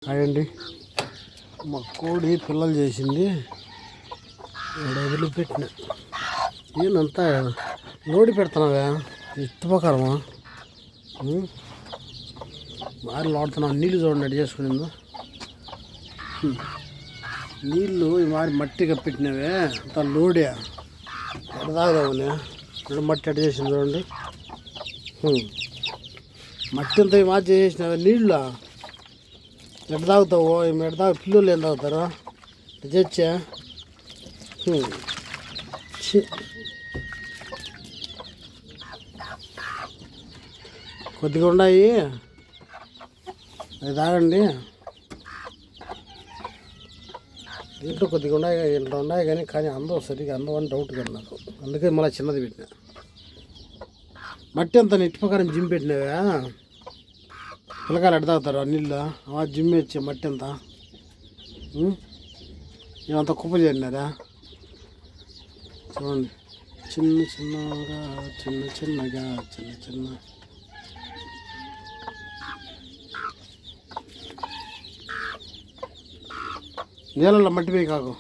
అయ్యండి మా కోడి పిల్లలు చేసింది వదిలిపెట్టిన ఏనంతా లోడి పెడుతున్నావా ఇష్టపకరమా మారి లోడుతున్నావు నీళ్ళు చూడండి అడి చేసుకునిందో నీళ్ళు ఈ మారి మట్టి కప్పెట్టినవే అంత లోడే ఎడదాగదావునే ఇక్కడ మట్టి అడి చేసింది చూడండి మట్టి అంతా ఈ మారి చేసేసినవే నీళ్ళ ఎడ తాగుతావు ఎడ తాగు పిల్లలు ఏం తాగుతారు తెచ్చా కొద్దిగా ఉన్నాయి అది తాగండి దీంట్లో కొద్దిగా ఉన్నాయి ఇంట్లో ఉన్నాయి కానీ అందం సరిగా అందం అని డౌట్ కదా నాకు అందుకే మళ్ళీ చిన్నది పెట్టినా మట్టి అంతా నెట్టి ప్రకారం జిమ్ పెట్టినావా పిల్లకాయలు ఎడ తాగుతారు నీళ్ళు జిమ్ వచ్చే మట్టి అంతా ఇవంతా కుప్ప చేరినారా చూడండి చిన్న చిన్నగా చిన్న నీళ్ళల్లో మట్టి పోయి కాకు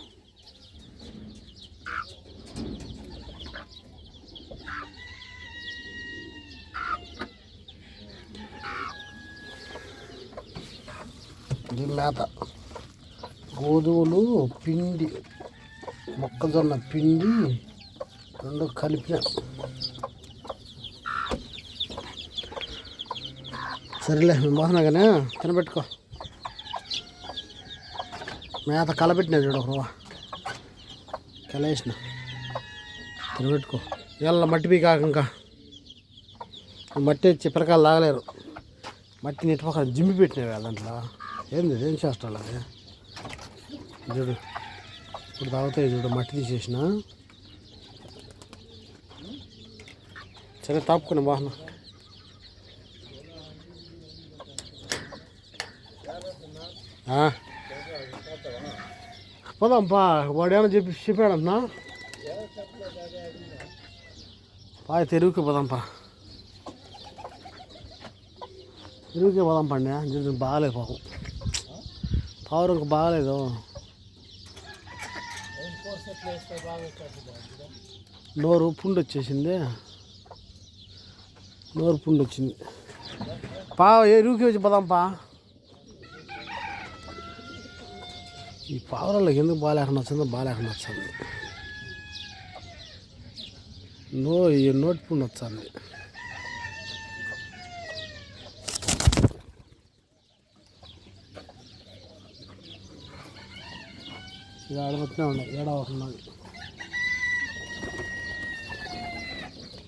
ఇది మేత గోధుమలు పిండి మొక్కజొన్న పిండి రెండు కలిపిన సరేలే మేము పోతున్నాగానే తినబెట్టుకో మేత కలబెట్టినా చూడు ఒక కలేసిన తినబెట్టుకో ఇవాళ మట్టి పీ కాక ఇంకా మట్టి చిప్పరకాయలు తాగలేరు మట్టి నీటి పక్కన జిమ్మి పెట్టినవి దాంట్లో ఏంది ఏం చేస్తాడు అది చూడు ఇప్పుడు తాగుతాయి చూడు మట్టి తీసేసిన సరే తాపుకున్నా బాగున్నా పోదాంపా వాడేమో చెప్పాడన్నా తెరుగుకి పోదాంపా తిరుగుకే పోదాం పండి బాగాలేదు పాపం పవర్ బాగాలేదు నోరు పుండు వచ్చేసింది వచ్చింది ఎరువుకి వచ్చి పోదాంపా ఈ పావురాళ్ళకి ఎందుకు బాగాలేకుండా వచ్చిందో వచ్చింది నోటి పుండు వచ్చింది ఇది ఆడబట్టినే ఉన్నాయి ఏడవకున్నది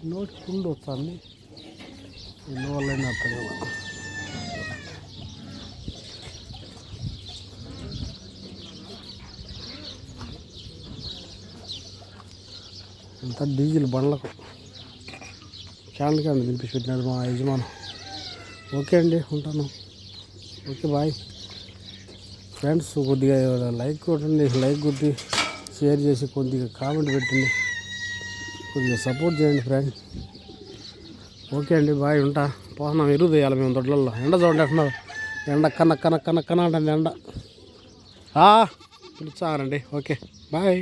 నోటి పుండు వస్తుంది ఎందువల్ల వస్తుంది ఇంత డీజిల్ బండ్లకు క్యాన్లు దింపేసి పెట్టినాడు మా యజమాను ఓకే అండి ఉంటాను ఓకే బాయ్ ఫ్రెండ్స్ కొద్దిగా లైక్ కొట్టండి లైక్ కొట్టి షేర్ చేసి కొద్దిగా కామెంట్ పెట్టండి కొద్దిగా సపోర్ట్ చేయండి ఫ్రెండ్ ఓకే అండి బాయ్ ఉంటా పోతున్నాం ఎరువు తీయాలి మేము దొడ్లలో ఎండ చూడండి అంటున్నారు ఎండ కన్న అంటుంది ఎండ పిలుచారండి ఓకే బాయ్